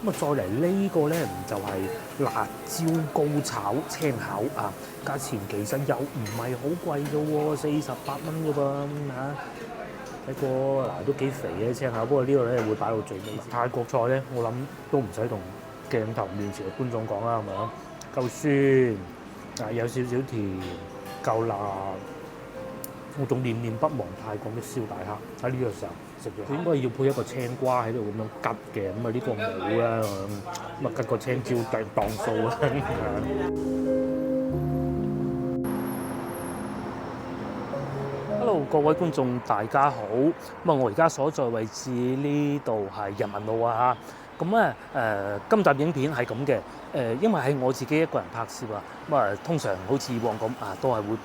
咁啊，再嚟呢個咧就係辣椒高炒青口啊，價錢其實又唔係好貴啫喎，48蚊啫噃嚇。睇過嗱都幾肥嘅青口，不過呢個咧會擺到最尾。泰國菜咧，我諗都唔使同鏡頭面前嘅觀眾講啦，係咪啊？夠酸啊，有少少甜，夠辣。我仲念念不忘泰國嘅燒大蝦喺呢個時候食咗，佢應該要配一個青瓜喺度咁樣吉嘅，咁啊呢個冇啦，咁啊吉個青椒當數啦。Hello，各位觀眾大家好，咁啊我而家所在位置呢度係人民路啊嚇，咁咧今集影片係咁嘅，因為係我自己一個人拍攝啊，咁啊通常好似以往咁啊，都係會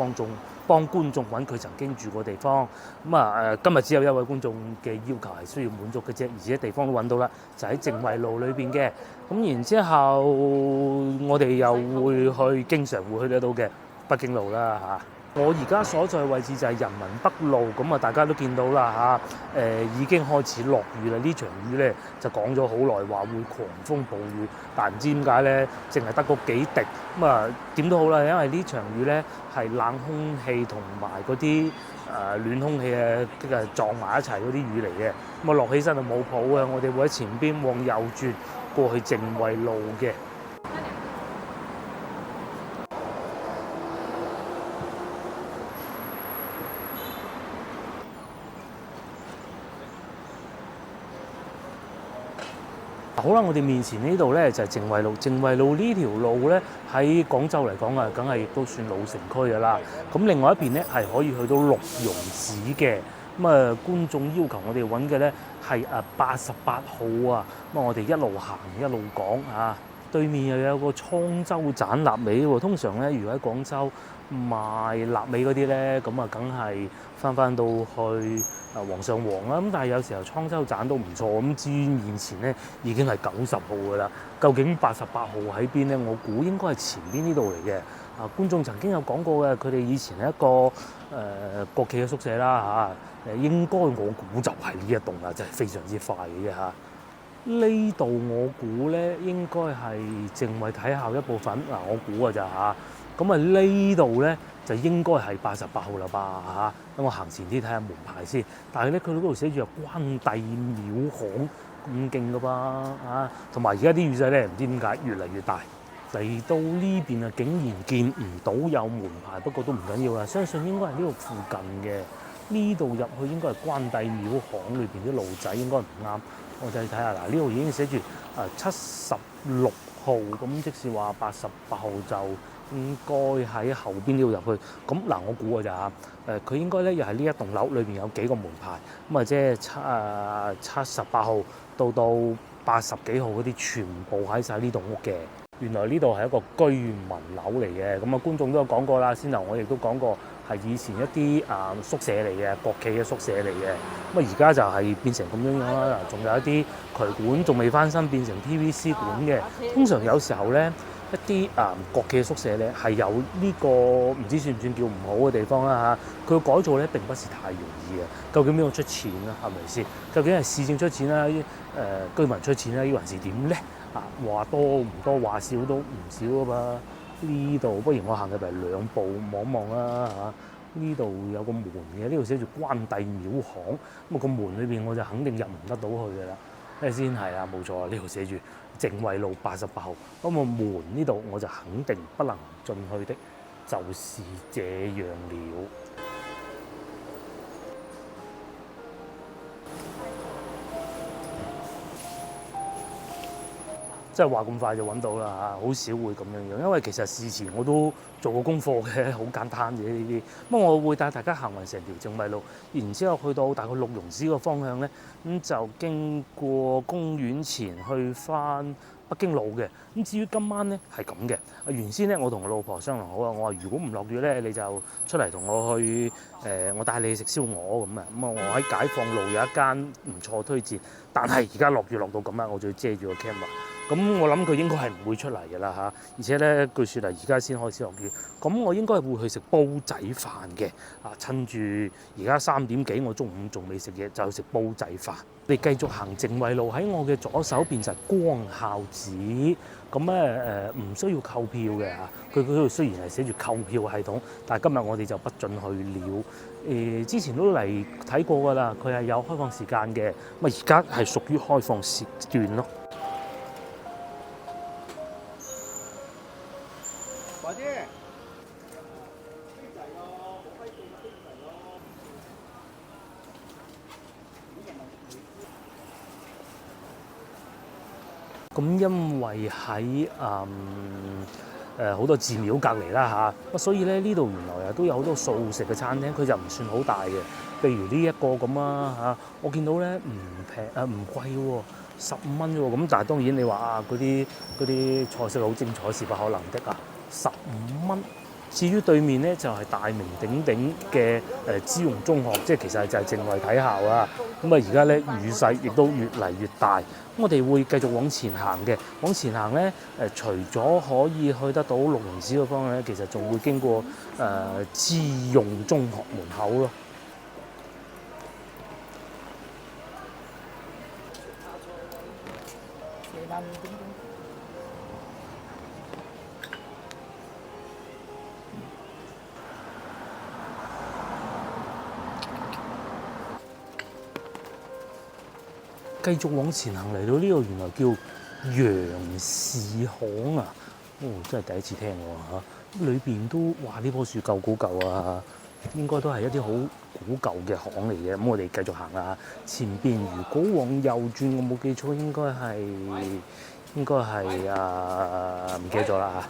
幫觀眾揾佢曾經住過地方，咁啊今日只有一位觀眾嘅要求係需要滿足嘅啫，而且地方都揾到啦，就喺正惠路裏邊嘅，咁然之後我哋又會去經常會去得到嘅北京路啦嚇。我而家所在位置就係人民北路，咁啊大家都見到啦嚇，已經開始落雨啦。呢場雨咧就講咗好耐，話會狂風暴雨，但唔知點解咧，淨係得嗰幾滴。咁啊點都好啦，因為呢場雨咧係冷空氣同埋嗰啲暖空氣撞埋一齊嗰啲雨嚟嘅。咁啊落起身就冇譜嘅，我哋會喺前邊往右轉過去正惠路嘅。好啦，我哋面前呢度咧就係正惠路。正惠路呢條路咧喺廣州嚟講啊，梗係亦都算老城區㗎啦。咁另外一邊咧係可以去到鹿茸寺嘅。咁啊，觀眾要求我哋揾嘅咧係88號啊。咁啊，我哋一路行一路講啊。對面又有個滄州斬臘味喎。通常咧，如果喺廣州賣臘味嗰啲咧，咁啊，梗係翻到去皇上皇啦。咁但係有時候滄州斬都唔錯。咁至於面前咧已經係90號㗎啦。究竟88號喺邊咧？我估應該係前邊呢度嚟嘅。啊，觀眾曾經有講過嘅，佢哋以前係一個國企嘅宿舍啦嚇。應該我估就係呢一棟啦，真係非常之快嘅啫嚇。呢度我估咧應該係正惠體校一部分嗱，我估㗎咋嚇。咁啊呢度咧就應該係88號啦吧嚇。等我行前啲睇下門牌先。但係咧佢嗰度寫住關帝廟巷咁勁㗎噃嚇。同埋而家啲雨勢咧唔知點解越嚟越大。嚟到呢邊啊，竟然見唔到有門牌，不過都唔緊要啦。相信應該係呢度附近嘅。呢度入去應該係關帝廟巷裏邊啲路仔應該唔啱。我哋睇下嗱，呢度已經寫住76號，咁即是話88號就應該喺後邊呢度入去。咁嗱，我估㗎咋嚇？佢應該咧又係呢一棟樓裏邊有幾個門牌，咁啊即係78號到80幾號嗰啲全部喺晒呢棟屋嘅。原來呢度係一個居民樓嚟嘅。咁啊觀眾都有講過啦，先頭我亦都講過。係以前一啲宿舍嚟嘅，國企嘅宿舍嚟嘅。咁啊而家就係變成咁樣樣啦。仲有一啲渠管仲未翻新，變成 PVC 管嘅。通常有時候咧，一啲國企嘅宿舍咧係有呢個唔知算唔算叫唔好嘅地方啦嚇。佢改造咧並不是太容易嘅。究竟邊個出錢啊？係咪先？究竟係市政出錢啦，居民出錢啦，抑還是點咧？話多唔多，話少都唔少啊嘛。呢度不如我行入嚟兩步望望啦嚇。呢度有個門嘅，呢度寫住關帝廟巷。咁啊個門裏邊我就肯定入唔得到去㗎啦。睇下先係啊，冇錯，呢度寫住正惠路88號。咁啊門呢度我就肯定不能進去的，就是這樣了。即係話咁快就揾到啦嚇，好少會咁樣樣，因為其實事前我都做過功課嘅，好簡單嘅呢啲。咁我會帶大家行勻成條正惠路，然之後去到大概鹿茸寺個方向咧，咁就經過公園前去翻北京路嘅。咁至於今晚咧係咁嘅，原先咧我同我老婆商量好啊，我話如果唔落雨咧，你就出嚟同我去我帶你去食燒鵝咁啊。咁啊，我喺解放路有一間唔錯推薦，但係而家落雨落到咁啊，我就要遮住個 camera。咁咁我諗佢應該係唔會出嚟嘅啦嚇。而且咧，據說而家先開始落雨，咁我應該係會去食煲仔飯嘅。趁住而家3點幾，我中午仲未食嘢，就去食煲仔飯。你繼續行靜惠路，喺我嘅左手邊就係光孝寺。咁咧唔需要購票嘅嚇，佢嗰度雖然係寫住購票系統，但係今日我哋就不准去了。之前都嚟睇過㗎啦，佢係有開放時間嘅，咁而家係屬於開放時段咯。咁因為喺好多寺廟隔離啦嚇，所以咧呢度原來都有好多素食嘅餐廳，佢就唔算好大嘅。譬如呢一個咁啊，我見到咧唔平唔貴喎，15蚊啫喎。咁但係當然你話嗰啲菜式好精彩是不可能的啊，15蚊。至於對面咧就係大名鼎鼎嘅資庸中學，即係其實就係靜惠體校啊。咁啊而家咧雨勢亦都越嚟越大，我哋會繼續往前行嘅。往前行咧除咗可以去得到六榕寺嗰方咧，其實仲會經過資庸中學門口咯。繼續往前行嚟到呢度，原來叫楊氏巷啊！真係第一次聽喎嚇。裏邊都話呢棵樹舊古舊啊，應該都係一啲好古舊嘅巷嚟嘅。咁我哋繼續行啦。前邊如果往右轉，我冇記錯應該係唔記得咗啦嚇。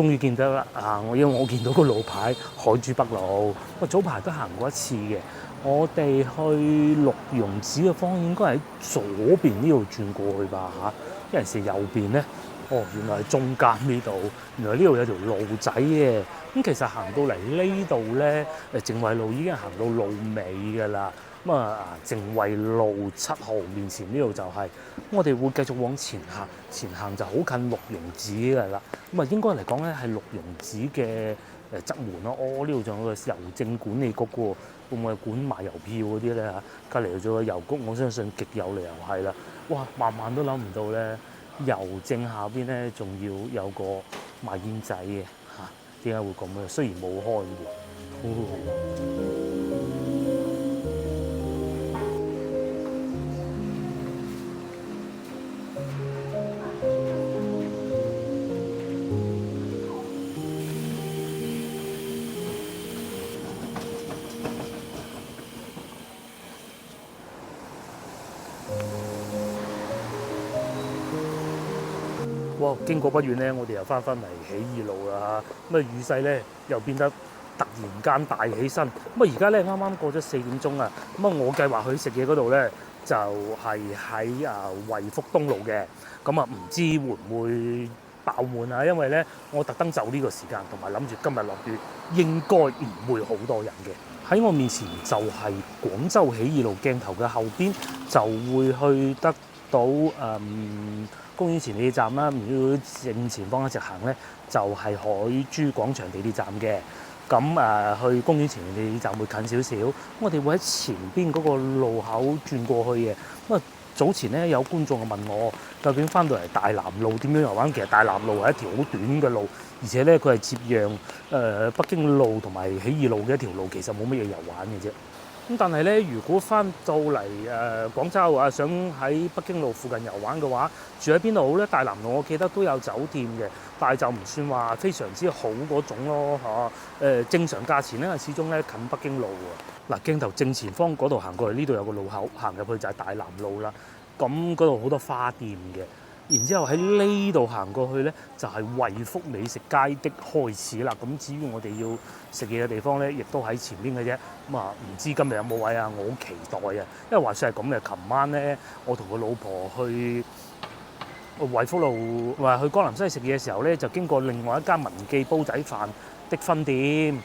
終於見得啦因為我見到個路牌海珠北路，我早排都行過一次嘅。我哋去六榕寺嘅方向應該喺左邊呢度轉過去吧嚇，因為是右邊咧，原來係中間呢度，原來呢度有條路仔嘅。咁其實行到嚟呢度咧，靜惠路已經行到路尾㗎啦。咁靜惠路7號面前呢度就係，我哋會繼續往前行，前行就好近六榕寺㗎啦。咁應該嚟講咧係六榕寺嘅側門咯。呢度仲有個郵政管理局喎。會唔會管賣郵票嗰啲咧嚇？隔離仲有郵局，我相信極有理由係啦。哇，萬萬都諗唔到咧，郵政下邊咧仲要有個賣煙仔嘅嚇，點解會咁咧？雖然冇開喎。哇！經過不遠咧，我哋又翻嚟起義路啦嚇。咁雨勢咧又變得突然間大起身。而家咧啱啱過咗4點鐘啊。我計劃去食嘢嗰度咧就係喺惠福東路嘅。唔知會唔會爆滿啊？因為咧我特登就呢個時間，同埋諗住今日落雨，應該唔會好多人嘅。喺我面前就係廣州起義路鏡頭嘅後邊，就會去得到公園前地鐵站啦。如果正前方一直行咧，就係海珠廣場地鐵站嘅。去公園前地鐵站會近少少。我哋會喺前邊嗰個路口轉過去嘅。早前咧有觀眾問我，究竟翻到嚟大南路點樣遊玩？其實大南路係一條好短嘅路，而且咧佢係接壤北京路同埋起義路嘅一條路，其實冇乜嘢遊玩嘅啫。但係咧，如果翻到嚟廣州啊，想喺北京路附近遊玩嘅話，住喺邊度好咧？大南路我記得都有酒店嘅，但係就唔算話非常之好嗰種咯嚇。正常價錢咧，始終咧近北京路喎。鏡頭正前方嗰度行過嚟，呢度有個路口，行入去就係大南路啦。嗰度好多花店嘅。然之後喺呢度行過去咧，就係惠福美食街的開始啦。至於我哋要食嘢嘅地方咧，亦都喺前邊嘅啫。唔知今日有冇位啊？我好期待啊！因為話說係咁嘅，琴晚咧，我同個老婆去惠福路去江南西食嘢嘅時候咧，就經過另外一間文記煲仔飯的分店。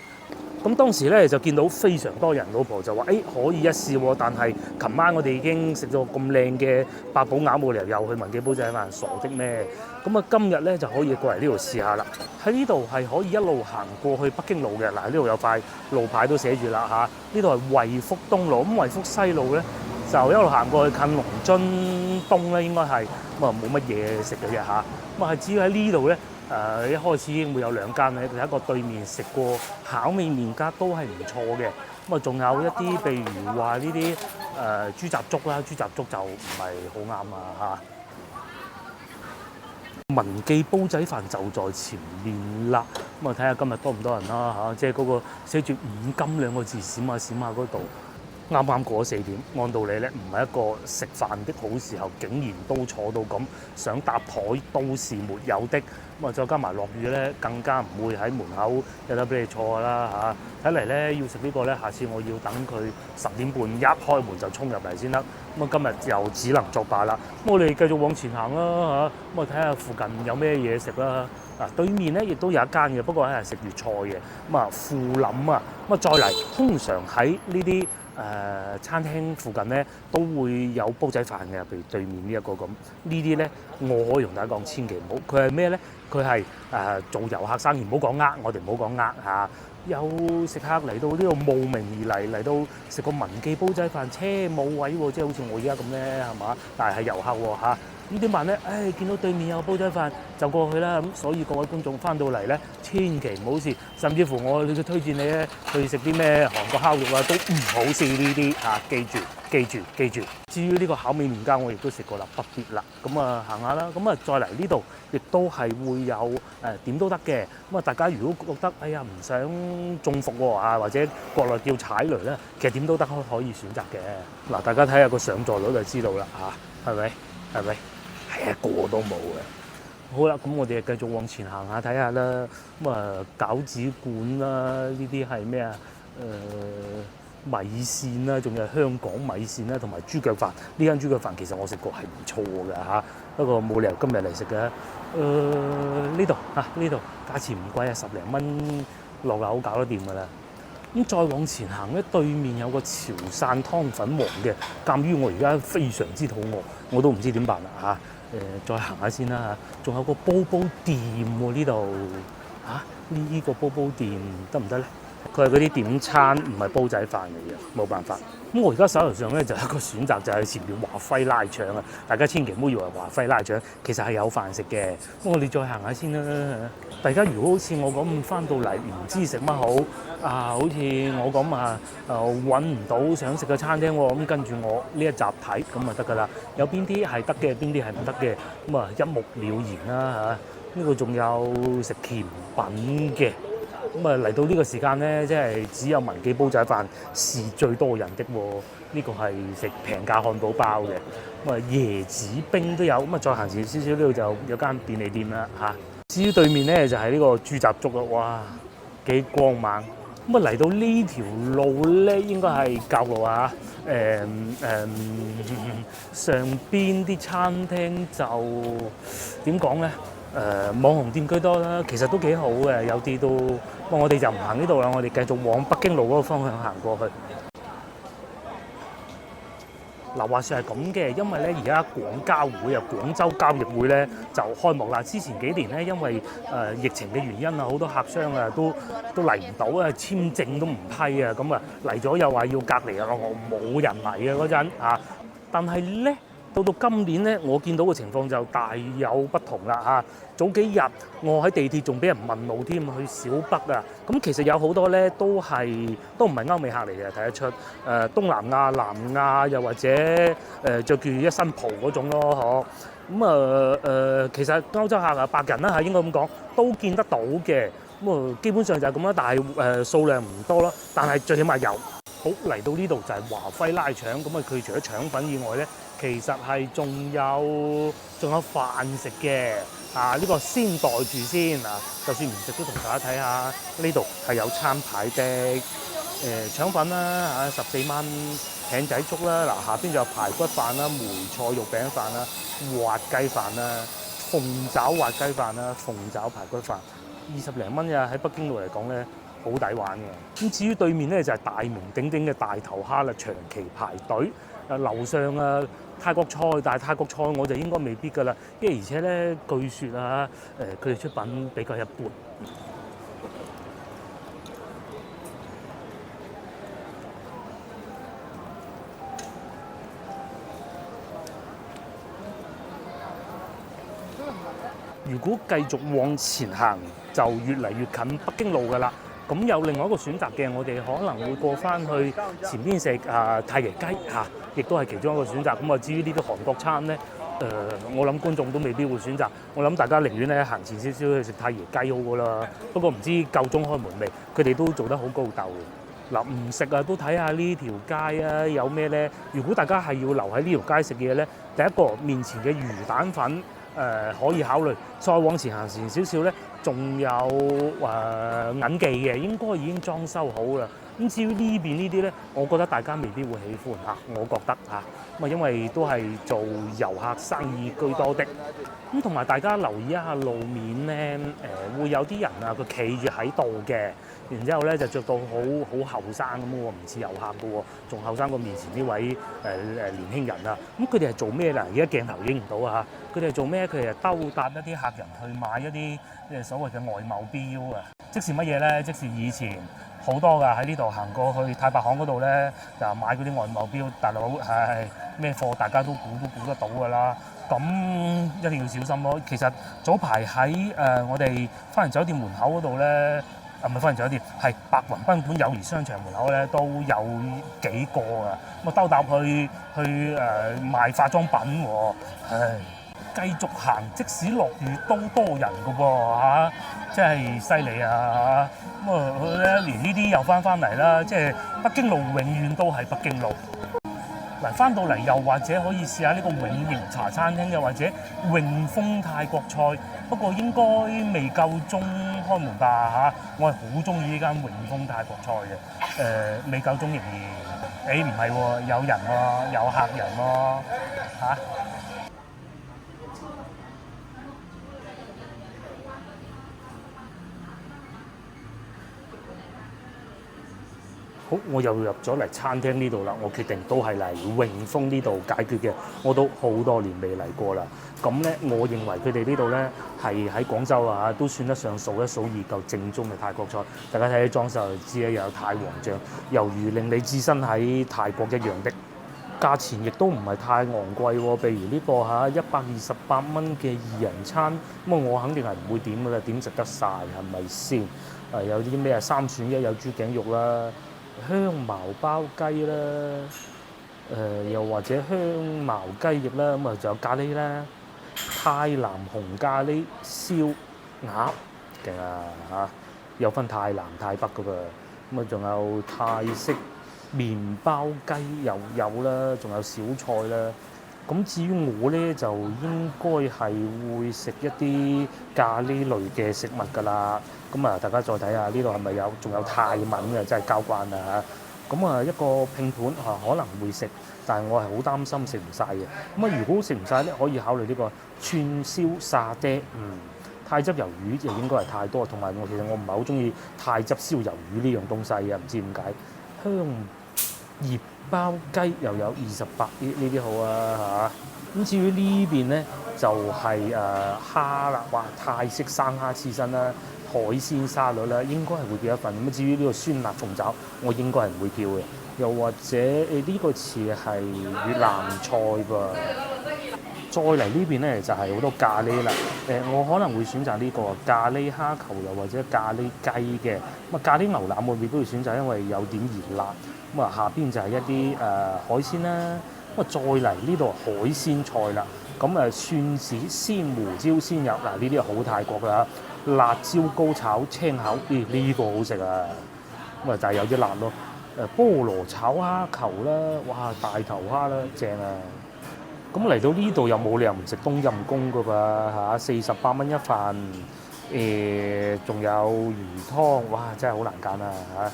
咁當時咧就見到非常多人，老婆就話：可以一試喎，但係琴晚我哋已經食咗咁靚嘅八寶鴨，冇理由又去文記煲仔飯，傻的咩？咁啊今日咧就可以過嚟呢度試下啦。喺呢度係可以一路行過去北京路嘅。嗱，呢度有塊路牌都寫住啦嚇。呢度係惠福東路，咁惠福西路咧就一路行過去近龍津東咧，應該係咁啊冇乜嘢食嘅啫嚇。咁啊，至於喺呢度咧。一開始已經會有兩間咧，第一個對面食過巧味麵家都係唔錯嘅，咁啊仲有一啲譬如話呢啲豬雜粥啦，豬雜粥就唔係好啱啊嚇。文記煲仔飯就在前面啦，咁啊睇下今日多唔多人啦嚇，即係嗰個寫住五金兩個字閃下閃下嗰度。啱啱過咗4點，按道理咧唔係一個食飯的好時候，竟然都坐到咁，想搭台都是沒有的。咁啊，再加埋落雨咧，更加唔會喺門口有得俾你坐啦嚇。睇嚟咧要食呢個咧，下次我要等佢10點半一開門就衝入嚟先得。咁啊，今日又只能作罷啦。咁我哋繼續往前行啦嚇。咁啊，睇下附近有咩嘢食啦。嗱，對面咧亦都有一間嘅，不過係食粵菜嘅。咁啊，富林啊，咁啊再嚟，通常喺呢啲餐廳附近咧都會有煲仔飯嘅，譬如對面呢一個咁。呢啲咧我可以同大家講，千祈唔好。佢係咩咧？佢係做遊客生意，唔好講我哋唔好講嚇。有食客嚟到呢度慕名而嚟到食個文記煲仔飯，車冇位喎，即係好似我而家咁咧，係嘛？但係遊客喎嚇。咁點辦咧？見到對面有煲仔飯就過去啦。咁所以各位觀眾翻到嚟咧，千祈唔好試，甚至乎我推薦你咧去食啲咩韓國烤肉啊，都唔好試呢啲嚇。記住。至於呢個巧味麵家，我亦都食過啦，不必啦。咁啊行下啦。咁啊再嚟呢度，亦都係會有點都得嘅。咁啊大家如果覺得唔想中伏喎或者國內叫踩雷咧，其實點都得可以選擇嘅。嗱，大家睇下個上座率就知道啦嚇，係咪？係一個都冇嘅。好啦，咁我哋繼續往前行下睇下啦。咁啊餃子館啦，呢啲係咩啊？米線啦，仲有香港米線啦，同埋豬腳飯。呢間豬腳飯其實我食過係唔錯嘅嚇，不過冇理由今日嚟食嘅。呢度價錢唔貴啊，10零蚊落口搞得掂㗎啦。咁再往前行咧，對面有個潮汕湯粉王嘅。鑑於我而家非常之肚餓，我都唔知點辦啦嚇。再行下先啦嚇。仲有個煲煲店喎呢度嚇，呢個煲煲店得唔得咧？佢係嗰啲點餐，唔係煲仔飯嚟嘅，冇辦法。咁我而家手頭上咧就有一個選擇，就係前面華輝拉腸啊！大家千祈唔好以為華輝拉腸其實係有飯食嘅。咁我哋再行下先啦。大家如果好似我咁翻到嚟唔知食乜好好似我咁揾唔到想食嘅餐廳喎，咁跟住我呢一集睇咁就得㗎啦。有邊啲係得嘅，邊啲係唔得嘅，咁啊一目了然啦嚇。呢個仲有食甜品嘅。咁啊嚟到呢個時間咧，即係只有文記煲仔飯是最多人的喎。呢個係食平價漢堡包嘅。咁啊椰子冰都有。咁啊再行前少少呢度就有間便利店啦嚇。至於對面咧就係呢個豬雜粥啦，哇幾光猛！咁啊嚟到呢條路咧應該係教路啊。上邊啲餐廳就點講咧？網紅店居多啦，其實都幾好嘅，有啲都。不過我哋就唔行呢度啦，我哋繼續往北京路嗰個方向行過去。嗱，話說係咁嘅，因為咧而家廣交會廣州交易會咧就開幕啦。之前幾年咧，因為疫情嘅原因啊，好多客商啊都嚟唔到啊，簽證都唔批啊，咁啊嚟咗又話要隔離啊，我冇人嚟嘅嗰陣啊。但係咧，到今年咧，我見到嘅情況就大有不同啦嚇。早幾日我喺地鐵仲俾人問路添，去小北啊。咁其實有好多咧都唔係歐美客嚟嘅，睇得出。東南亞、南亞又或者著住一身袍嗰種咯，嗬。咁其實歐洲客啊，白人啦嚇，應該咁講，都見得到嘅。咁基本上就係咁啦，但係數量唔多咯。但係最起碼有。好，嚟到呢度就係華輝拉腸，咁佢除咗腸粉以外咧，其實係仲有飯食嘅。呢個先袋住先啊！就算唔食都同大家睇下，呢度係有餐牌的。腸粉啦14蚊，艇仔粥啦，下邊就有排骨飯啦、梅菜肉餅飯啦、滑雞飯啦、鳳爪滑雞飯啦、鳳爪排骨飯，20零蚊呀！喺北京路嚟講咧，好抵玩嘅。咁至於對面咧就係大名鼎鼎嘅大頭蝦啦，長期排隊。樓上泰國菜，但係泰國菜我就應該未必㗎啦，因為而且咧據說佢哋出品比較一般。如果繼續往前行，就越嚟越近北京路㗎啦。咁有另外一個選擇嘅，我哋可能會過翻去前邊食太爺雞嚇，亦都係其中一個選擇。咁至於呢啲韓國餐咧，我諗觀眾都未必會選擇。我諗大家寧願咧行前少少去食太爺雞好過啦。不過唔知夠鐘開門未？佢哋都做得好高竇嘅。嗱，唔食都睇下呢條街啊，有咩咧？如果大家係要留喺呢條街食嘢咧，第一個面前嘅魚蛋粉。可以考慮，再往前行前少少咧，仲有銀記嘅，應該已經裝修好啦。咁至於呢邊呢啲咧，我覺得大家未必會喜歡嚇，我覺得嚇，咁因為都係做遊客生意居多的。咁同埋大家留意一下路面咧，會有啲人佢企住喺度嘅，然之後咧就着到好後生咁喎，唔似遊客嘅喎，仲後生過面前呢位年輕人啊。咁佢哋係做咩咧？而家鏡頭影唔到啊嚇，佢哋係做咩？佢哋係兜搭一啲客人去買一啲所謂嘅外貿錶啊。即是乜嘢咧？即是以前好多㗎喺呢度行過去太白巷嗰度咧，就買嗰啲外貿錶，大佬係咩貨？大家都估得到㗎啦。咁一定要小心咯。其實早排喺我哋花園酒店門口嗰度咧，唔係花園酒店，係白雲賓館友誼商場門口咧都有幾個啊。咁兜搭去賣化妝品喎，唉，繼續行，即使落雨都多人㗎噃嚇，真係犀利啊嚇！咁佢咧連呢啲又翻嚟啦，即係北京路永遠都係北京路。嗱，翻到嚟又或者可以試下呢個永盈茶餐廳，又或者永豐泰國菜，不過應該未夠鐘開門吧嚇。我係好中意呢間永豐泰國菜嘅，未夠鐘營業。唔係喎，有人喎，有客人喎嚇。好，我又入咗嚟餐廳呢度啦。我決定都係嚟永豐呢度解決嘅。我都好多年未嚟過啦。咁咧，我認為佢哋呢度咧係喺廣州都算得上數一數二夠正宗嘅泰國菜。大家睇啲裝修就知啦，又有泰皇醬，猶如令你置身喺泰國一樣的。價錢亦都唔係太昂貴喎。譬如呢個128蚊嘅2人餐，咁我肯定係唔會點㗎啦，點食得晒係咪先？有啲咩3選1，有豬頸肉啦。香茅包雞啦，又或者香茅雞翼啦，咁仲有咖喱啦，泰南紅咖喱燒鴨勁嚇，有分泰南泰北噶噃，仲有泰式麵包雞又有啦，仲有小菜啦。咁至於我咧，就應該係會食一啲咖喱類嘅食物㗎啦。咁大家再睇下呢度係咪仲有泰文嘅，真係交關啦嚇。咁一個拼盤可能會食，但係我係好擔心食唔晒嘅。如果食唔晒咧，可以考慮呢個串燒沙爹。泰汁魷魚就應該係太多，同埋其實我唔係好中意泰汁燒魷魚呢樣東西嘅，唔知點解。香葉包雞又有28呢啲好啊嚇。咁至於呢邊咧就係蝦啦，哇！泰式生蝦刺身啦，海鮮沙律啦，應該係會叫一份。咁至於呢個酸辣鳳爪，我應該係唔會叫嘅。又或者呢個似係越南菜噃。再嚟呢邊咧就係好多咖喱啦。我可能會選擇呢個咖喱蝦球，又或者咖喱雞嘅。咖喱牛腩我未必會選擇，因為有點熱辣。下邊就係一啲海鮮啦。再嚟呢度海鮮菜啦。蒜子鮮胡椒鮮魷嗱，呢啲係好泰國啦。辣椒高炒青口，呢個好食啊。就係有啲辣咯。菠蘿炒蝦球啦，哇！大頭蝦啦，正啊！咁嚟到呢度又冇理由唔食冬陰功噶噃嚇，48蚊一份。仲有魚湯，哇！真係好難揀啊嚇。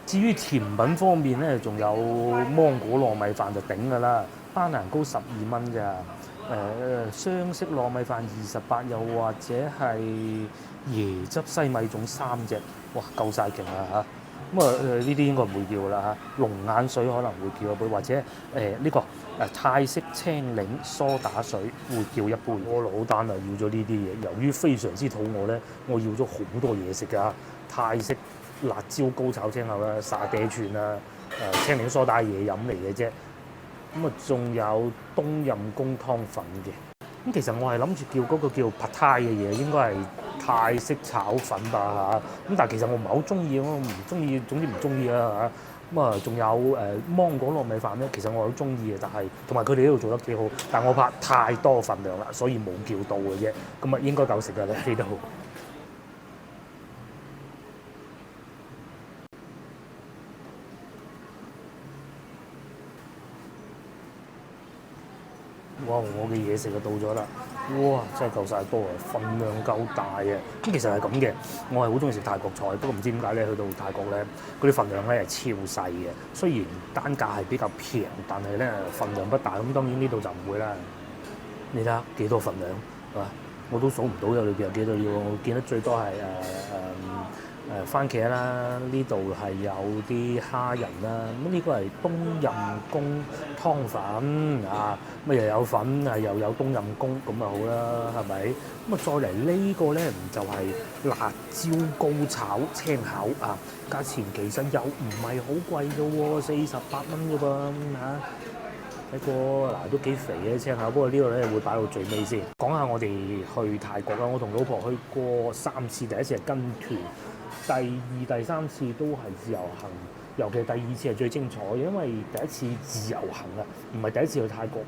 至於甜品方面咧，仲有芒果糯米飯就頂㗎啦，班蘭糕12蚊咋。雙色糯米飯28，又或者係椰汁西米粽3隻，哇夠晒勁啦嚇！咁呢啲應該唔會叫啦嚇，龍眼水可能會叫一杯，或者呢個泰式青檸梳打水會叫一杯。我老單啊要咗呢啲嘢，由於非常之肚餓咧，我要咗好多嘢食㗎，泰式辣椒高炒青口啦、沙爹串啦、青檸梳打嘢飲嚟嘅啫。咁啊，仲有冬陰功湯粉嘅。咁其實我係諗住叫嗰個叫 Pad Thai 嘅嘢，應該係泰式炒粉吧嚇。咁但係其實我唔係好中意，我唔中意，總之唔中意啦嚇。咁啊，仲有芒果糯米飯咧，其實我好中意嘅，但係同埋佢哋呢度做得幾好，但我怕太多份量啦，所以冇叫到嘅啫。咁啊，應該夠食㗎啦呢度。哇！我嘅嘢食就到咗啦，哇！真係夠晒多啊，份量夠大啊。咁其實係咁嘅，我係好中意食泰國菜，不過唔知點解咧，去到泰國咧，嗰啲份量咧係超細嘅。雖然單價係比較平，但係咧份量不大。咁當然呢度就唔會啦。你睇下幾多份量係嘛？我都數唔到有裏邊有幾多要，我見得最多係番茄啦，呢度係有啲蝦仁啦，咁呢個係冬陰功湯粉啊，咁又有粉又有冬陰功，咁啊好啦，係咪？咁啊再嚟呢個咧就係辣椒高炒青口啊，價錢其實又唔係好貴嘅喎，48蚊嘅噃嚇。睇過嗱都幾肥嘅青口，不過呢個咧會擺到最尾先。講下我哋去泰國啦，我同老婆去過3次，第一次係跟團。第2、第3次都係自由行，尤其第2次係最精彩，因為第一次自由行啊，唔係第一次去泰國，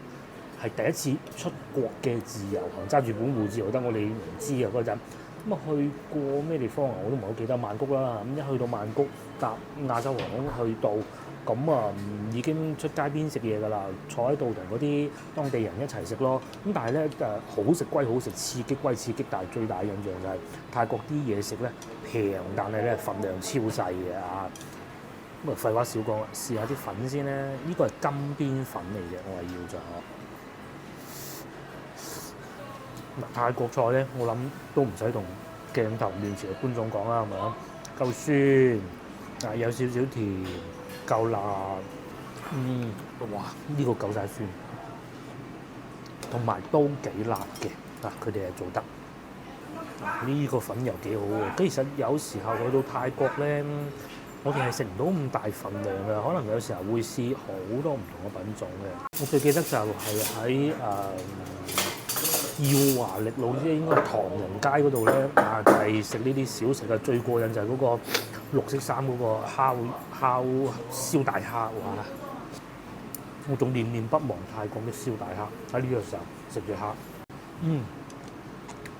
係第一次出國嘅自由行，揸住本護照又得，我哋唔知啊嗰陣。咁啊去過咩地方啊？我都唔係好記得，曼谷啦。咁一去到曼谷搭亞洲航空去到，咁啊已經出街邊食嘢㗎啦，坐喺度同嗰啲當地人一齊食咯。咁但係咧好食歸好食，刺激歸刺激，但係最大印象就係泰國啲嘢食咧平，但係咧份量超細嘅啊！咁啊廢話少講啦，試下啲粉先咧。呢個係金邊粉嚟嘅，我係要咗。泰國菜咧，我諗都唔使同鏡頭面前嘅觀眾講啦，係咪啊？夠酸，有少少甜，夠辣，哇！呢個夠晒酸，同埋都幾辣嘅，佢哋係做得。呢個粉又幾好喎。其實有時候去到泰國咧，我哋係食唔到咁大份量嘅，可能有時候會試好多唔同嘅品種嘅。我最記得就係喺耀華力路，即係應該係唐人街嗰度咧，就係食呢啲小食啊。最過癮就係嗰個綠色衫嗰個烤燒大蝦，哇！我仲念念不忘泰國嘅燒大蝦，喺呢個時候食住蝦，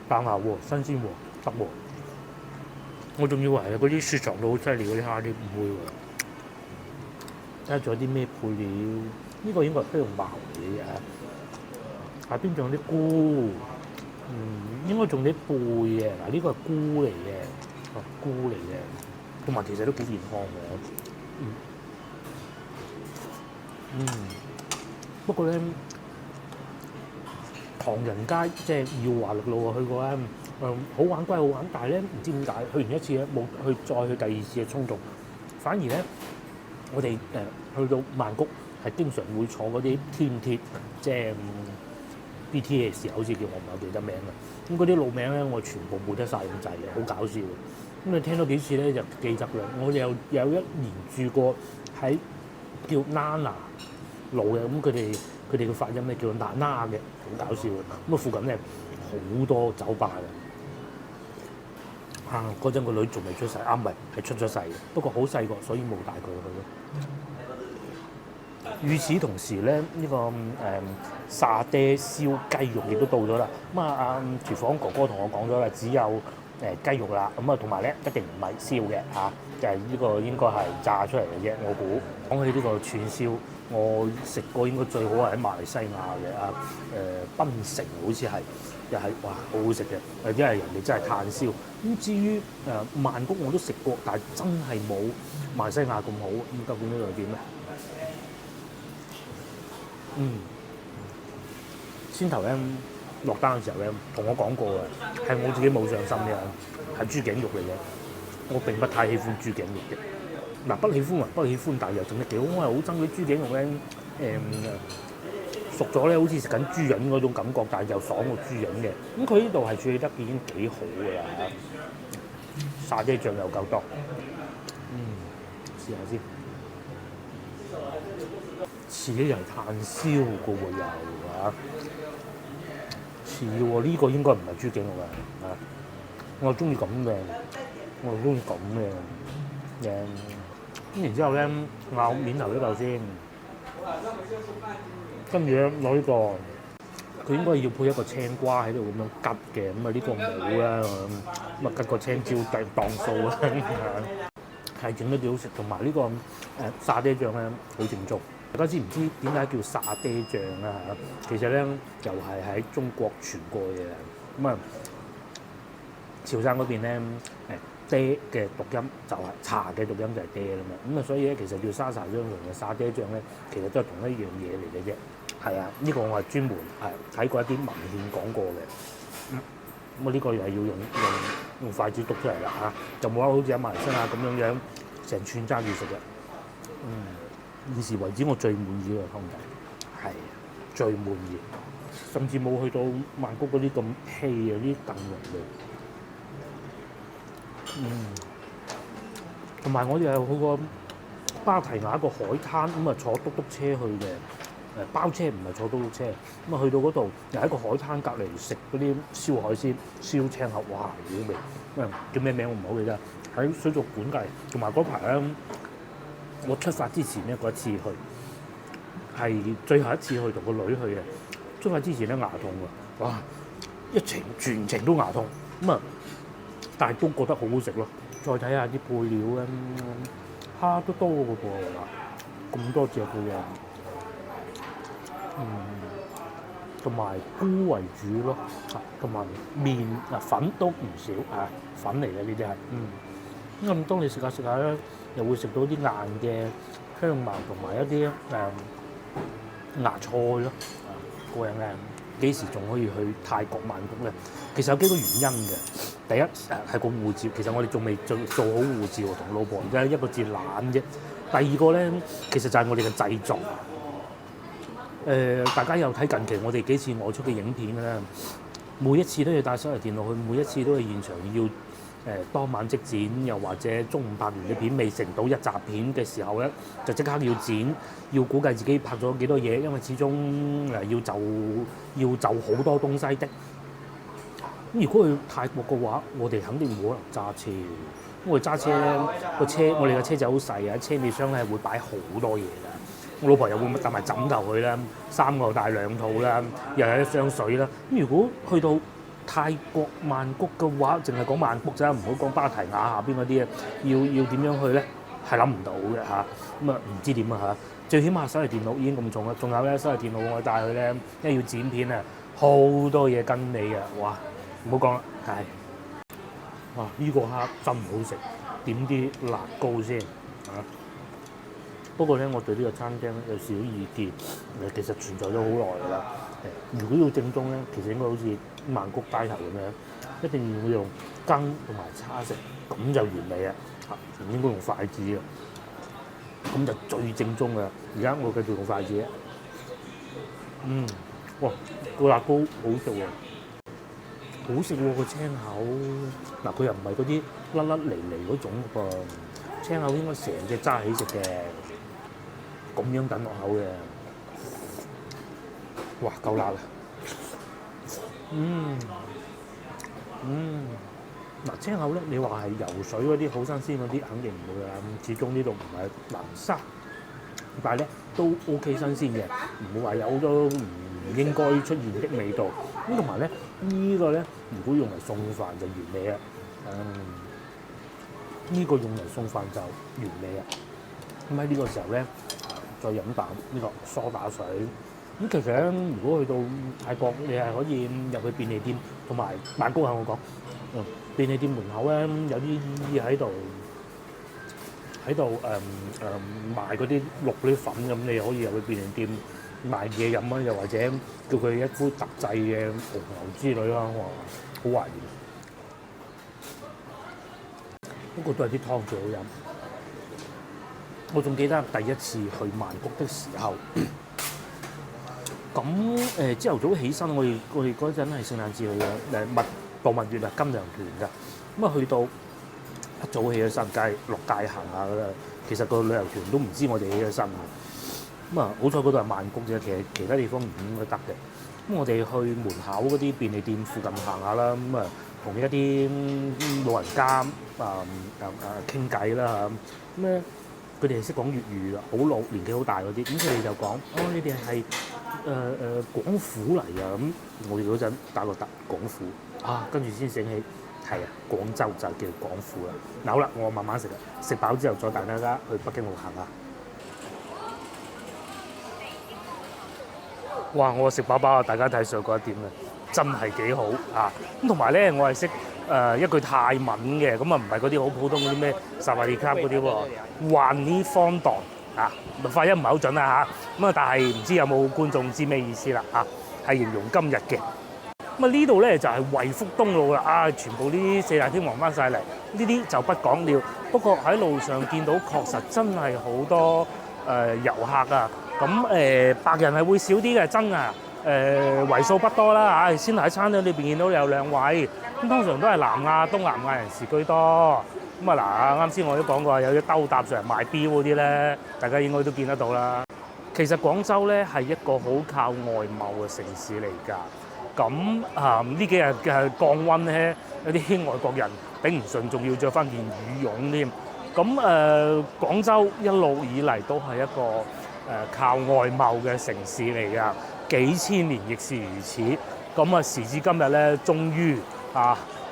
彈牙喎，新鮮喎，得喎。我仲以為係嗰啲雪藏到好犀利嗰啲蝦，啲唔會喎。睇下仲有啲咩配料？呢個應該係香茅嚟嘅。下邊仲有啲菇，應該仲有啲貝嘅。嗱，呢個係菇嚟嘅，菇嚟嘅，同埋其實都幾健康嘅。不過咧，唐人街即係耀華力路我去過咧，好玩歸好玩，但係咧唔知點解去完一次咧冇再去第2次嘅衝動，反而咧我哋去到曼谷係經常會坐嗰啲天鐵，即係BTS 好似叫，我唔係好記得名啦。咁嗰啲路名咧，我全部背得晒咁滯嘅，好搞笑。咁你聽多幾次咧就記得啦。我有一年住過喺叫 Nana 路嘅，咁佢哋嘅發音咧叫 Nana 嘅，好搞笑嘅。咁啊附近咧好多酒吧嘅。嗰陣個女仲未出世，唔係出咗世嘅，不過好細個，所以冇帶佢去咯。與此同時咧，呢個沙爹燒雞肉亦都到咗啦。咁廚房哥哥同我講咗啦，只有雞肉啦。咁同埋咧一定唔係燒嘅嚇，就係呢個應該係炸出嚟嘅啫。我估講起呢個串燒，我食過應該最好係喺馬來西亞嘅檳城，好似係又係哇好好食嘅。因為人哋真係炭燒。咁至於曼谷我都食過，但係真係冇馬來西亞咁好。咁究竟呢度係點咧？先頭咧落單嘅時候咧，同我講過嘅，係我自己冇上心嘅，係豬頸肉嚟嘅。我並不太喜歡豬頸肉嘅。嗱，不喜歡還不喜歡，但係又整得幾好。我係好憎啲豬頸肉咧，熟咗咧，好似食緊豬膶嗰種感覺，但係又爽過豬膶嘅。咁佢呢度係處理得已經幾好㗎啦。沙爹醬又夠多，試下先。似啲人炭燒嘅喎又嚇，似喎呢個應該唔係豬頸肉啊！我中意咁嘅，我中意咁嘅嘅。咁然之後咧咬面頭呢嚿先，跟住咧攞呢個，佢應該要配一個青瓜喺度咁樣吉嘅，咁啊呢個冇啦，咁啊吉個青椒當數啦，係整得幾好食，同埋呢個沙爹醬咧好正宗。大家知唔知點解叫沙爹醬啊？其實咧又係喺中國傳過嘅。咁啊，潮汕嗰邊咧爹嘅讀音就係茶嘅讀音就係爹啦嘛。咁啊，所以咧其實叫沙茶醬同嘅沙爹醬咧，其實都係同一樣嘢嚟嘅啫。係啊，呢個我係專門係睇過一啲文獻講過嘅。咁啊呢個又係要用筷子篤出嚟啦嚇，就冇得好似喺馬來西亞咁樣成串揸住食嘅。現時為止我最滿意嘅湯底，係最滿意，甚至冇去到曼谷嗰啲咁稀嘅啲燉肉類。同埋我哋係去過芭提雅一個海灘，咁啊坐嘟嘟車去嘅，包車唔係坐嘟嘟車，咁啊去到嗰度又喺個海灘隔離食嗰啲燒海鮮、燒青口，哇好味！叫咩名我唔好記得，喺水族館隔離，同埋嗰排咧。我出發之前咧嗰一次去，係最後一次去同個女去嘅。出發之前咧牙痛喎，哇！全程都牙痛，咁啊，但係都覺得好好食咯。再睇下啲配料咧，蝦都多嘅噃，咁多隻嘅喎，同埋菇為主咯，同埋麵粉都唔少粉嚟嘅呢啲係，咁當你食下食下咧。又會食到啲硬嘅香茅同埋一啲芽菜咯，過癮嘅。幾時仲可以去泰國曼谷咧？其實有幾個原因嘅。第一係個護照，其實我哋仲未做好護照同老婆，而家一個字懶啫。第二個咧，其實就係我哋嘅製作。大家有睇近期我哋幾次外出嘅影片啦，每一次都要帶手提電腦去，每一次都係現場要。當晚即剪，又或者中午拍完嘅片未成到一集片嘅時候咧，就即刻要剪，要估計自己拍咗幾多嘢，因為始終要就好多東西的。咁如果去泰國嘅話，我哋肯定冇可能揸車，因為揸車咧我哋嘅車仔好細啊，車尾箱咧係會擺好多嘢㗎。我老婆又會帶埋枕頭去啦，3個帶2套啦，又有一箱水啦。咁如果去到泰國曼谷嘅話，淨係講曼谷咋，唔好講芭提雅下邊嗰啲啊。要點樣去咧？係諗唔到嘅嚇。咁啊唔知點啊嚇。最起碼手提電腦已經咁重啦，仲有咧手提電腦我帶佢咧，因為要剪片啊，好多嘢跟你啊！哇，唔好講啦，係。哇！呢個蝦真好食，點啲辣膏先嚇。不過咧，我對呢個餐廳咧有少少意見，其實存在咗好耐㗎啦。如果要正宗咧，其實應該好似曼谷街頭咁樣，一定要用羹同埋叉食，咁就完美啦。唔應該用筷子嘅，咁就最正宗㗎。而家我繼續用筷子。哇！個辣膏好食喎，好食喎個青口。嗱，佢又唔係嗰啲甩甩離離嗰種噃，青口應該成隻揸起食嘅，咁樣等落口嘅。哇！夠辣啦！嗱，青口咧，你話係游水嗰啲好新鮮嗰啲，肯定唔會啦。始終呢度唔係南沙，但係咧都 OK 新鮮嘅，唔會話有好多唔應該出現的味道。咁同埋咧，呢個咧，如果用嚟送飯就完美啦。呢個用嚟送飯就完美啦。咁喺呢個時候咧，再飲啖呢個梳打水。咁其實咧，如果去到泰國，你係可以入去便利店，同埋曼谷我講，便利店門口咧有啲姨姨喺度賣嗰啲綠嗰啲粉咁，你可以入去便利店買嘢飲啊，又或者叫佢一杯特製嘅紅牛之類啦，哇，好懷念。不過都係啲湯最好飲。我仲記得第一次去曼谷的時候，咁朝頭早起身，我哋嗰陣係聖誕節去嘅度蜜月啊，金羊團㗎。咁啊去到一早起咗身，落街行下㗎啦。其實個旅遊團都唔知我哋起咗身嘅。咁啊好彩嗰度係曼谷啫，其他地方唔應該得嘅。咁我哋去門口嗰啲便利店附近行下啦，咁啊同一啲老人家傾偈啦嚇，咁咧佢哋係識講粵語啦，好老年紀好大嗰啲，咁佢哋就講：你哋係廣府嚟啊！咁我哋嗰陣打個突廣府啊，跟住先醒起係啊，廣州就叫廣府啦。嗱好啦，我慢慢食啦，食飽之後再帶大家去北京路行下。哇！我食飽飽啊！大家睇上嗰一點咧，真係幾好啊！咁同埋咧，我係識一句泰文嘅，咁啊唔係嗰啲好普通嗰啲咩薩瓦迪卡嗰啲喎，還呢方檔啊，發音唔係好準啊嚇，咁啊但係唔知有冇觀眾知咩意思啦嚇，係形容今日嘅。咁啊呢度咧就係惠福東路啦，啊全部啲四大天王翻晒嚟，呢啲就不講了。不過喺路上見到確實真係好多遊客啊！咁白人係會少啲嘅，真啊！為數不多啦嚇，先喺餐廳裏邊見到有兩位，咁通常都係南亞、東南亞人士居多。咁啊嗱，啱先我都講過，有啲兜搭上嚟賣錶嗰啲咧，大家應該都見得到啦。其實廣州咧係一個好靠外貿嘅城市嚟㗎。咁呢幾日嘅降溫咧，有啲外國人頂唔順，仲要着翻件羽絨添。咁廣州一路以嚟都係一個靠外貿嘅城市嚟㗎，幾千年亦是如此。咁啊時至今日咧，終於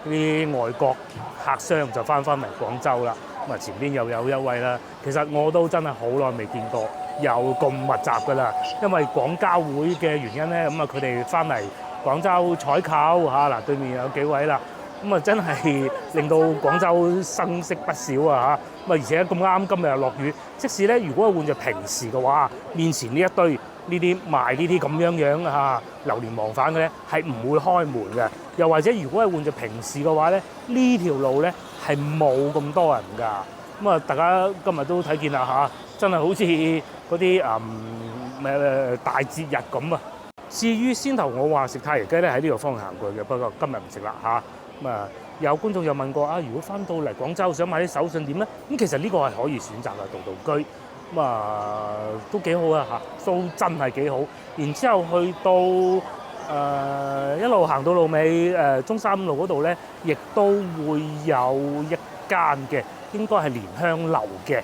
啲外國客商就翻嚟廣州啦。咁啊前邊又有一位啦，其實我都真係好耐未見過有咁密集㗎啦。因為廣交會嘅原因咧，咁啊佢哋翻嚟廣州採購嚇嗱，對面有幾位啦。咁啊真係令到廣州生色不少啊嚇！咁啊而且咁啱今日又落雨，即使咧如果換著平時嘅話，面前呢一堆呢啲賣呢啲咁樣流連忘返嘅咧，係唔會開門嘅。又或者如果係換著平時嘅話咧，呢條路咧係冇咁多人㗎。咁啊大家今日都睇見啦嚇，真係好似嗰啲大節日咁啊！至於先頭我話食太陽雞咧喺呢個方向行過嘅，不過今日唔食啦嚇。咁啊，有觀眾又問過啊，如果翻到嚟廣州想買啲手信點咧？咁其實呢個係可以選擇嘅，道道居咁啊都幾好啊嚇，都真係幾好。然之後去到一路行到路尾中山路嗰度咧，亦都會有一間嘅，應該係蓮香樓嘅。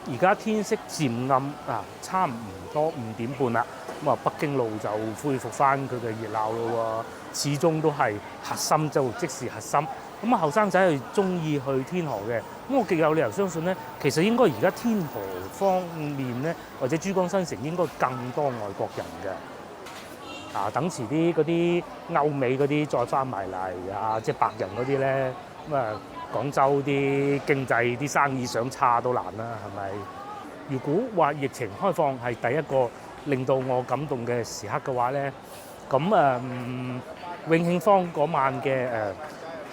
而家天色漸暗啊，差唔多5點半啦。咁啊，北京路就恢復翻佢嘅熱鬧咯喎。始終都係核心就即是核心。咁啊，後生仔係中意去天河嘅。咁我極有理由相信咧，其實應該而家天河方面咧，或者珠江新城應該更多外國人嘅。等遲啲嗰啲歐美嗰啲再翻埋嚟即係白人嗰啲咧，咁啊廣州啲經濟啲生意想差都難啦，係咪？如果話疫情開放係第一個令到我感動嘅時刻嘅話咧，咁永慶坊嗰晚嘅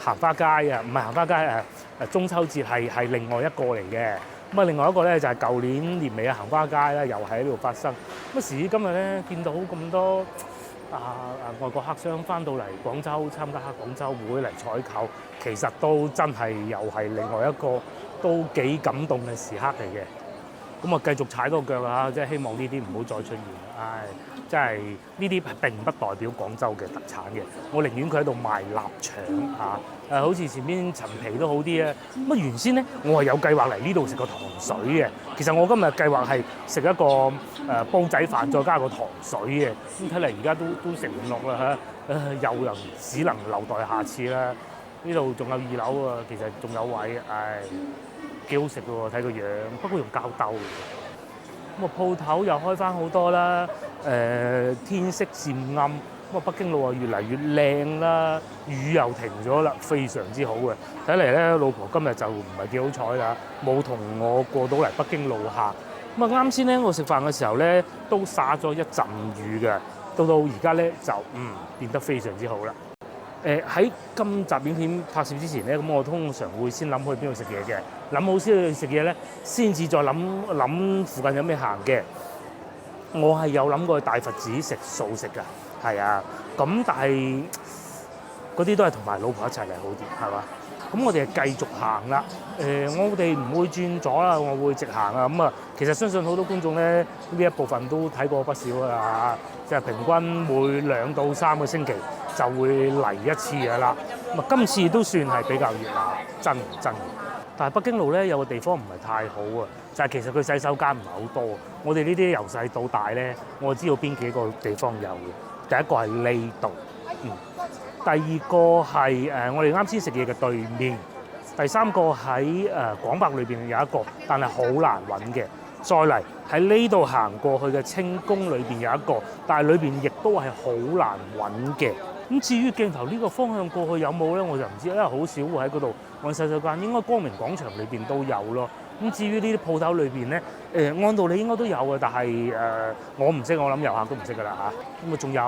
行花街啊，唔係行花街中秋節係另外一個嚟嘅。咁啊，另外一個咧就係舊年年尾嘅行花街啦，又喺呢度發生。咁時至今日咧，見到咁多外國客商翻到嚟廣州參加廣州會嚟採購，其實都真係又係另外一個都幾感動嘅時刻嚟嘅。咁啊，繼續踩多腳啦，即係希望呢啲唔好再出現。真係呢啲並不代表廣州嘅特產嘅，我寧願佢喺度賣臘腸好似前邊陳皮都好啲啊。咁原先咧，我係有計劃嚟呢度食個糖水嘅。其實我今日計劃係食一個煲仔飯，再加個糖水嘅。咁睇嚟而家都食唔落啦嚇，又只能留待下次啦。呢度仲有2樓啊，其實仲有位，幾好食嘅喎，睇個樣，不過用膠兜。咁啊，鋪頭又開翻好多啦，天色漸暗，咁啊北京路啊越嚟越靚啦，雨又停咗啦，非常之好嘅。睇嚟咧，老婆今日就唔係幾好彩啦，冇同我過到嚟北京路行。咁啊啱先咧，我食飯嘅時候咧都灑咗一陣雨嘅，到而家咧就變得非常之好啦。喺今集影片拍攝之前咧，咁我通常會先諗去邊度食嘢嘅，諗好先去食嘢咧，先至再諗附近有咩行嘅。我係有諗過去大佛寺食素食㗎，係啊，咁但係嗰啲都係同埋老婆一齊嚟好啲，係嘛？咁我哋係繼續行啦。我哋唔會轉左啦，我會直行啊。咁啊，其實相信好多觀眾咧呢一部分都睇過不少啦，即係平均每2到3個星期就會嚟一次㗎啦。咁啊，今次都算係比較熱鬧，真。但係北京路咧有個地方唔係太好啊，就係其實佢洗手間唔係好多。我哋呢啲由細到大咧，我知道邊幾個地方有嘅。第一個係呢度，第二個係我哋啱先食嘢嘅對面，第三個喺廣百裏邊有一個，但係好難揾嘅。再嚟喺呢度行過去嘅清宮裏邊有一個，但係裏邊亦都係好難揾嘅。咁至於鏡頭呢個方向過去有冇咧，我就唔知，因為好少會喺嗰度揾洗手間。應該光明廣場裏邊都有咯。咁至於呢啲鋪頭裏邊咧，按道理應該都有嘅，但係我唔識，我諗遊客都唔識㗎啦嚇。咁啊，仲有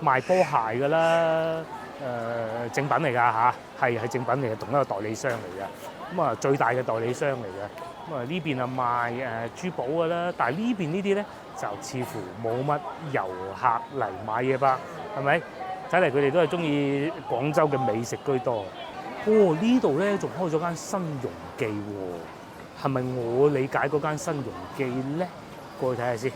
賣波鞋㗎啦。正品嚟㗎嚇，係正品嚟嘅，同一個代理商嚟嘅。咁啊，最大嘅代理商嚟嘅。咁啊，呢邊啊賣珠寶㗎啦，但係呢邊呢啲咧就似乎冇乜遊客嚟買嘢吧？係咪？睇嚟佢哋都係中意廣州嘅美食居多。呢度咧仲開咗間新榮記喎，係咪我理解嗰間新榮記咧？過去睇下先。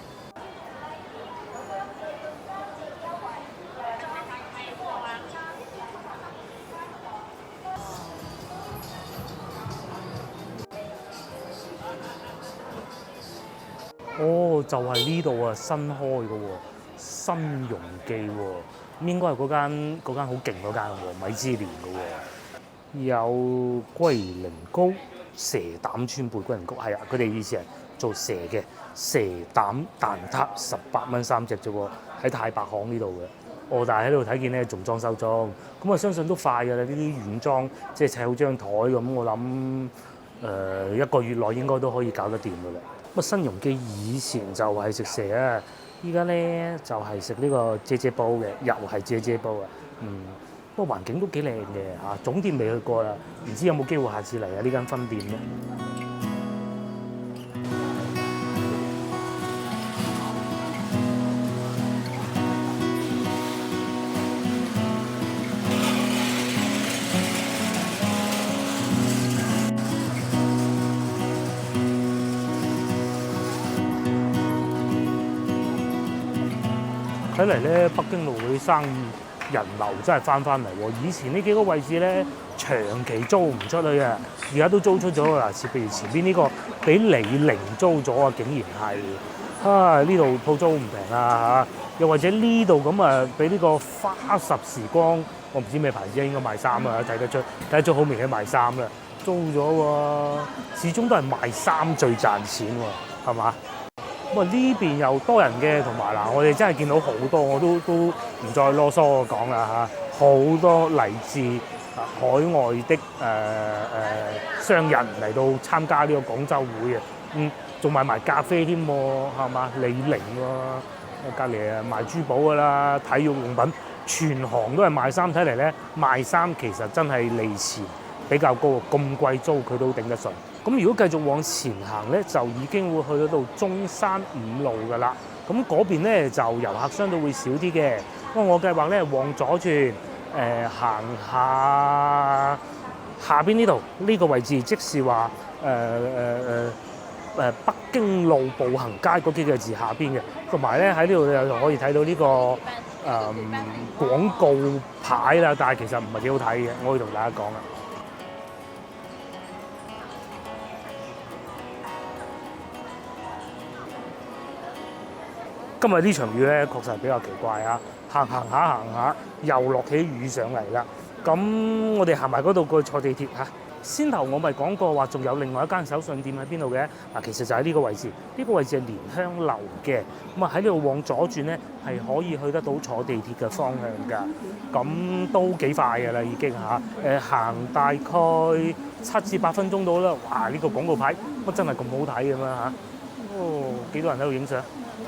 就係呢度啊，新開嘅喎，新榮記喎，咁應該係嗰間好勁嗰間喎，米芝蓮嘅喎，有龜苓膏、蛇膽川貝龜苓膏，係啊，佢哋以前係做蛇嘅，蛇膽蛋撻18蚊3隻啫喎，喺太白巷呢度嘅。但係喺度睇見咧仲裝修中，咁我相信都快㗎啦，呢啲軟裝即係砌好張台咁，我諗1個月內應該都可以搞得掂㗎啦。新榮記以前就係食蛇啊，依家咧就係食呢個啫煲嘅，又係啫煲啊。不過環境都幾靚嘅嚇，總店未去過啦，唔知有冇機會下次嚟啊呢間分店咧。睇嚟咧，北京路嗰啲生意人流真係翻嚟喎。以前呢幾個位置咧，長期租唔出去啊，而家都租出咗啦。譬如前邊呢個俾李寧租咗啊，竟然係呢度鋪租唔平啊嚇。又或者呢度咁啊，俾呢個花十時光，我唔知咩牌子啊，應該賣衫啊，睇得出好明顯賣衫啦，租咗喎。始終都係賣衫最賺錢喎，係嘛？呢邊又多人嘅，同埋我哋真係見到好多，我都唔再囉嗦講啦嚇，好多嚟自海外的商人嚟到參加呢個廣州會嘅，仲買埋咖啡添喎，係嘛？李寧喎，隔離賣珠寶㗎啦，體育用品，全行都係賣衫，睇嚟咧賣衫其實真係利錢比較高，咁貴租佢都頂得順。咁如果繼續往前行咧，就已經會去到中山5路㗎啦。咁嗰邊咧就遊客相對會少啲嘅。不過我計劃咧往左轉，行下邊呢度呢個位置，即是話北京路步行街嗰幾個字下邊嘅。同埋咧喺呢度又可以睇到呢個廣告牌啦，但係其實唔係幾好睇嘅，我可以同大家講啦。今日呢場雨咧，確實係比較奇怪啊！行下又落起雨上嚟啦。咁我哋行埋嗰度過去坐地鐵嚇。先頭我咪講過話，仲有另外一間手信店喺邊度嘅？其實就喺呢個位置。呢個位置係蓮香樓嘅。咁喺呢度往左轉咧，係可以去得到坐地鐵嘅方向㗎。咁都幾快㗎啦，已經嚇。行大概7至8分鐘到啦。哇！呢個廣告牌乜真係咁好睇嘅咩嚇？哦，幾多人喺度影相？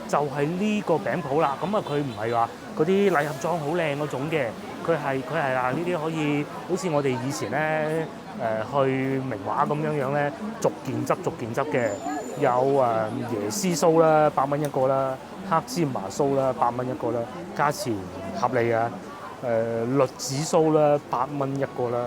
就係呢個餅鋪啦。咁啊，佢唔係話嗰啲禮盒裝好靚嗰種嘅，佢係啊呢啲可以好似我哋以前咧去名畫咁樣咧，逐件執嘅。有椰絲酥啦，8蚊一個啦；黑芝麻酥啦，8蚊一個啦，價錢合理啊。栗子酥啦，8蚊一個啦。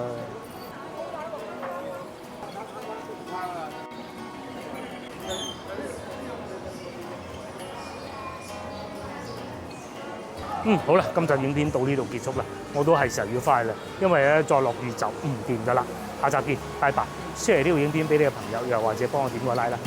好啦，今集影片到呢度結束啦，我都係時候要翻去啦，因為咧再落雨就唔掂噶啦。下集見，拜拜！share 呢條影片俾你嘅朋友，又或者幫我點個 like 啦。